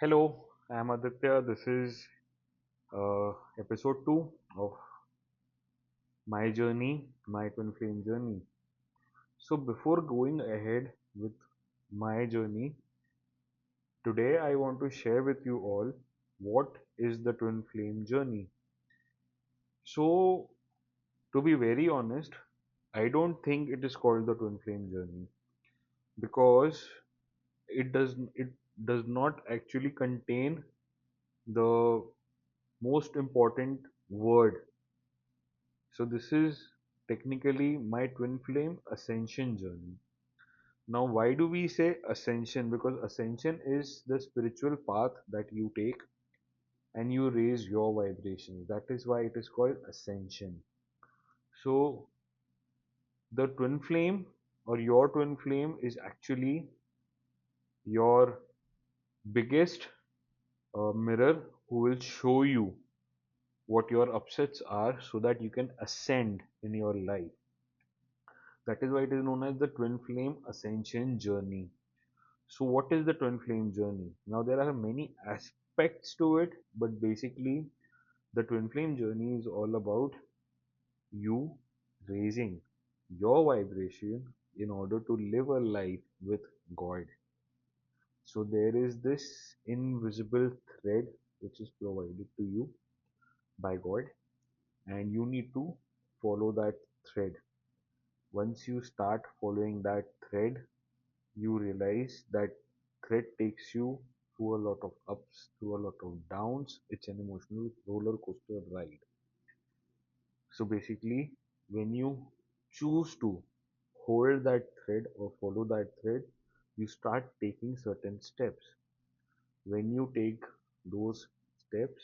Hello, I'm Aditya. This is episode 2 of my journey, my twin flame journey. So, before going ahead with my journey, today I want to share with you all what is the twin flame journey. So, to be very honest, I don't think it is called the twin flame journey because it does not actually contain the most important word. So this is technically my twin flame ascension journey. Now, why do we say ascension? Because ascension is the spiritual path that you take and you raise your vibrations. That is why it is called ascension. So the twin flame or your twin flame is actually your biggest mirror who will show you what your upsets are so that you can ascend in your life. That is why it is known as the twin flame ascension journey. So, what is the twin flame journey? Now, there are many aspects to it, but basically, the twin flame journey is all about you raising your vibration in order to live a life with God. So, there is this invisible thread which is provided to you by God, and you need to follow that thread. Once you start following that thread, you realize that thread takes you through a lot of ups, through a lot of downs. It's an emotional roller coaster ride. So basically, when you choose to hold that thread or follow that thread, you start taking certain steps. When you take those steps,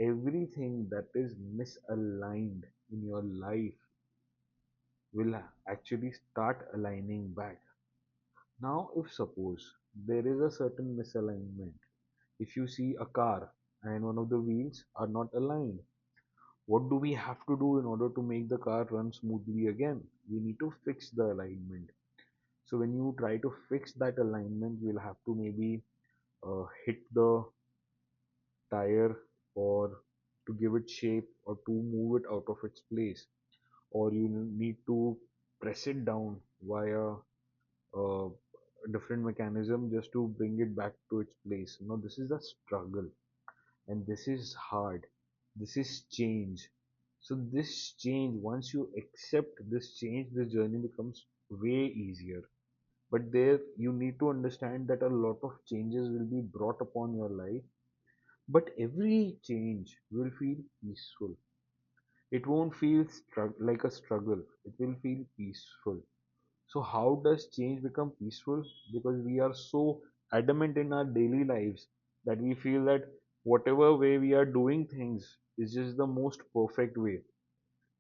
everything that is misaligned in your life will actually start aligning back. Now, if suppose there is a certain misalignment, if you see a car and one of the wheels are not aligned, what do we have to do in order to make the car run smoothly again? We need to fix the alignment. So when you try to fix that alignment, you'll have to maybe hit the tire or to give it shape or to move it out of its place, or you need to press it down via a different mechanism just to bring it back to its place. Now, this is a struggle and this is hard. This is change. So, this change, once you accept this change, this journey becomes way easier. But there, you need to understand that a lot of changes will be brought upon your life, but every change will feel peaceful. It won't feel like a struggle, it will feel peaceful. So, how does change become peaceful? Because we are so adamant in our daily lives that we feel that whatever way we are doing things is just the most perfect way.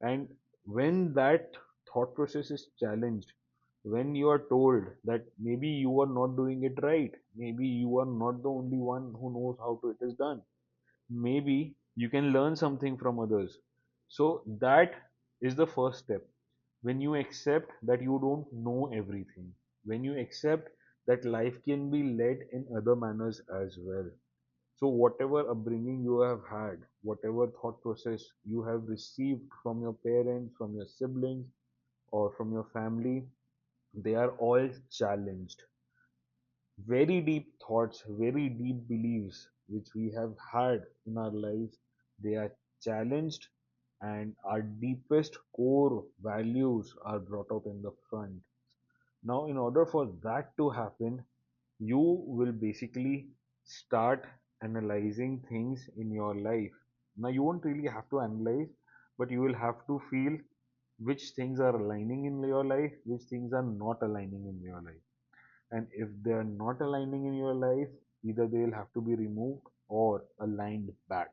And when that thought process is challenged, when you are told that maybe you are not doing it right, maybe you are not the only one who knows how to it is done, maybe you can learn something from others. So that is the first step. When you accept that you don't know everything, when you accept that life can be led in other manners as well. So whatever upbringing you have had, whatever thought process you have received from your parents, from your siblings, or from your family, they are all challenged. Very deep thoughts, very deep beliefs which we have had in our lives, they are challenged, and our deepest core values are brought out in the front. Now, in order for that to happen, you will basically start analyzing things in your life. Now, you won't really have to analyze, but you will have to feel which things are aligning in your life, which things are not aligning in your life. And if they are not aligning in your life, either they will have to be removed or aligned back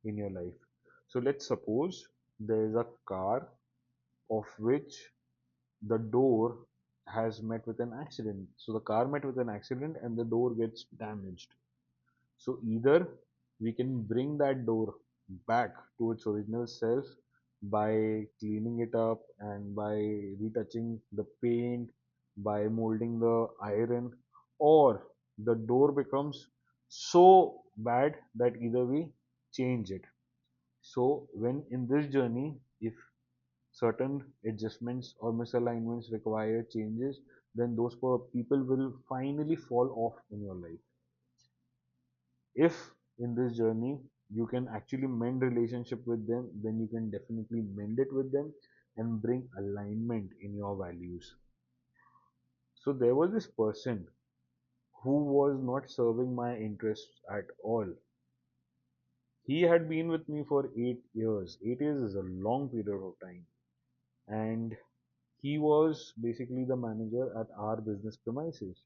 in your life. So let's suppose there is a car of which the door has met with an accident. So the car met with an accident and the door gets damaged. So either we can bring that door back to its original self by cleaning it up and by retouching the paint, by molding the iron, or the door becomes so bad that either we change it. So when in this journey, if certain adjustments or misalignments require changes, then those people will finally fall off in your life. If in this journey you can actually mend relationship with them, then you can definitely mend it with them and bring alignment in your values. So there was this person who was not serving my interests at all. He had been with me for 8 years. 8 years is a long period of time. And he was basically the manager at our business premises.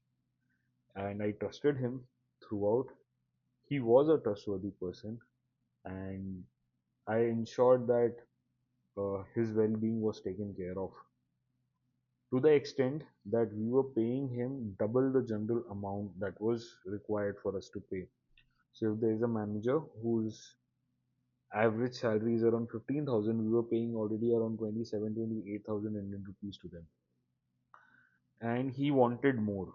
And I trusted him throughout. He was a trustworthy person. And I ensured that his well being was taken care of. To the extent that we were paying him double the general amount that was required for us to pay. So if there is a manager whose average salary is around 15,000, we were paying already around 27, 28,000 Indian rupees to them. And he wanted more.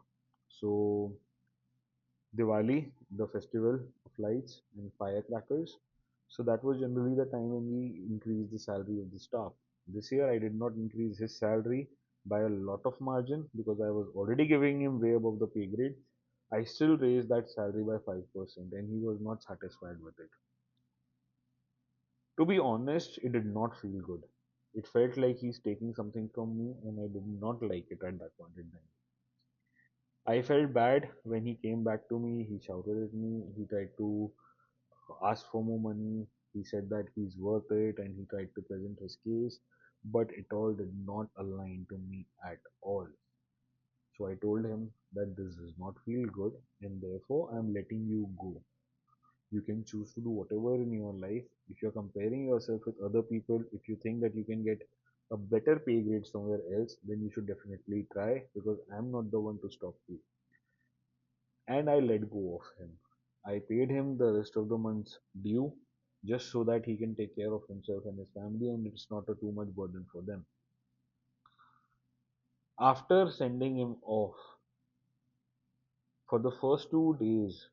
So Diwali, the festival of lights and firecrackers. So that was generally the time when we increased the salary of the staff. This year I did not increase his salary by a lot of margin because I was already giving him way above the pay grade. I still raised that salary by 5% and he was not satisfied with it. To be honest, it did not feel good. It felt like he's taking something from me and I did not like it at that point in time. I felt bad when he came back to me. He shouted at me. He tried to ask for more money. He said that he's worth it and he tried to present his case, but it all did not align to me at all. So I told him that this does not feel good and therefore I'm letting you go. You can choose to do whatever in your life. If you're comparing yourself with other people, if you think that you can get a better pay grade somewhere else, then you should definitely try because I'm not the one to stop you. And I let go of him. I paid him the rest of the month's due just so that he can take care of himself and his family and it's not a too much burden for them. After sending him off, for the first 2 days,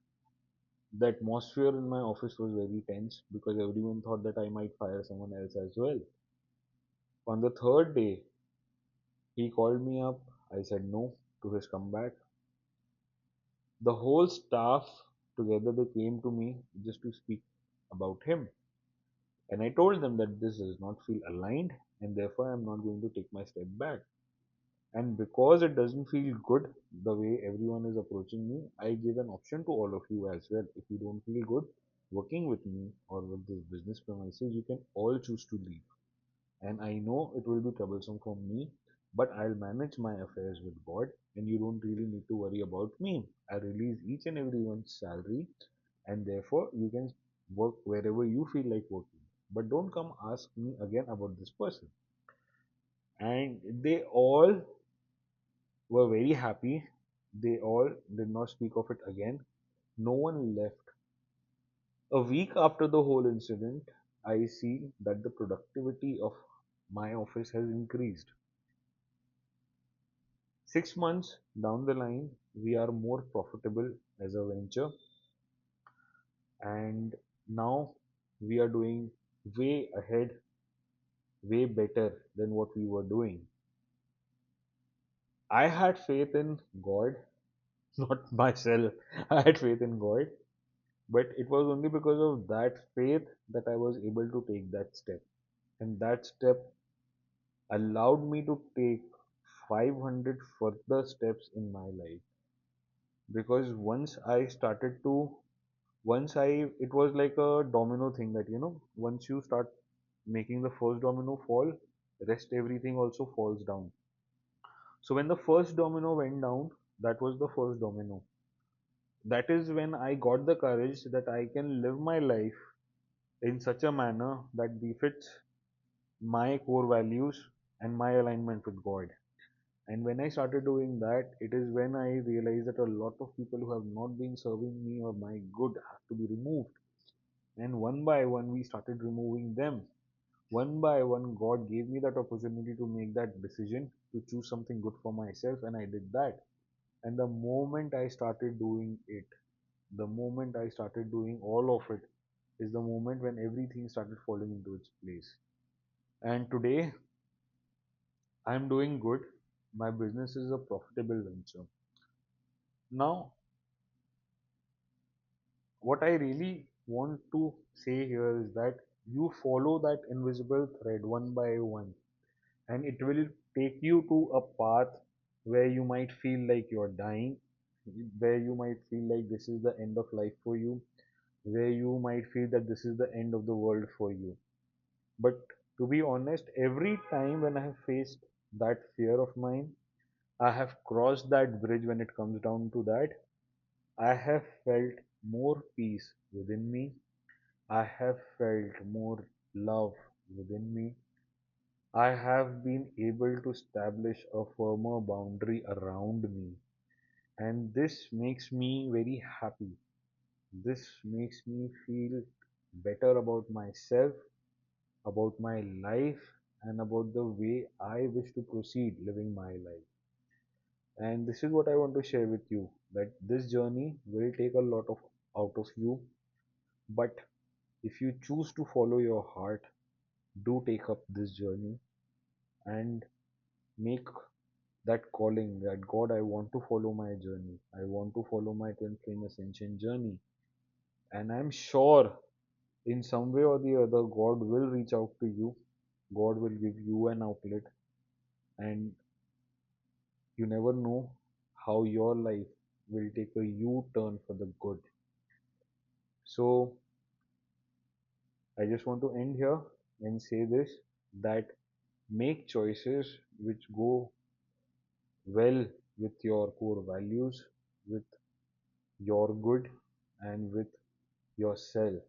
the atmosphere in my office was very tense because everyone thought that I might fire someone else as well. On the third day, he called me up. I said no to his comeback. The whole staff together they came to me just to speak about him. And I told them that this does not feel aligned and therefore I'm not going to take my step back. And because it doesn't feel good the way everyone is approaching me, I give an option to all of you as well. If you don't feel good working with me or with this business premises, you can all choose to leave. And I know it will be troublesome for me, but I'll manage my affairs with God and you don't really need to worry about me. I release each and everyone's salary and therefore you can work wherever you feel like working. But don't come ask me again about this person. And they all were very happy. They all did not speak of it again. No one left. A week after the whole incident, I see that the productivity of my office has increased. 6 months down the line, we are more profitable as a venture, and now we are doing way ahead, way better than what we were doing. I had faith in God, not myself. I had faith in God, but it was only because of that faith that I was able to take that step. And that step allowed me to take 500 further steps in my life. Because once I, it was like a domino thing that, once you start making the first domino fall, rest everything also falls down. So when the first domino went down, that was the first domino. That is when I got the courage that I can live my life in such a manner that befits my core values and my alignment with God. And when I started doing that, it is when I realized that a lot of people who have not been serving me or my good have to be removed. And one by one, we started removing them. One by one, God gave me that opportunity to make that decision to choose something good for myself, and I did that. And the moment I started doing it, The moment I started doing all of it is the moment when everything started falling into its place. And today I'm doing good. My business is a profitable venture. Now, what I really want to say here is that you follow that invisible thread one by one, and it will take you to a path where you might feel like you're dying, where you might feel like this is the end of life for you, where you might feel that this is the end of the world for you. But to be honest, every time when I have faced that fear of mine, I have crossed that bridge. When it comes down to that, I have felt more peace within me. I have felt more love within me. I have been able to establish a firmer boundary around me. And this makes me very happy. This makes me feel better about myself, about my life, and about the way I wish to proceed living my life. And this is what I want to share with you, that this journey will take a lot of out of you, but if you choose to follow your heart, do take up this journey and make that calling that God, I want to follow my journey. I want to follow my twin flame ascension journey. And I'm sure in some way or the other, God will reach out to you. God will give you an outlet, and you never know how your life will take a U turn for the good. So, I just want to end here and say this, that make choices which go well with your core values, with your good, and with yourself.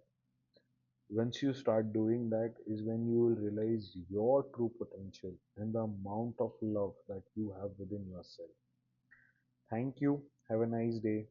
Once you start doing that is when you will realize your true potential and the amount of love that you have within yourself. Thank you. Have a nice day.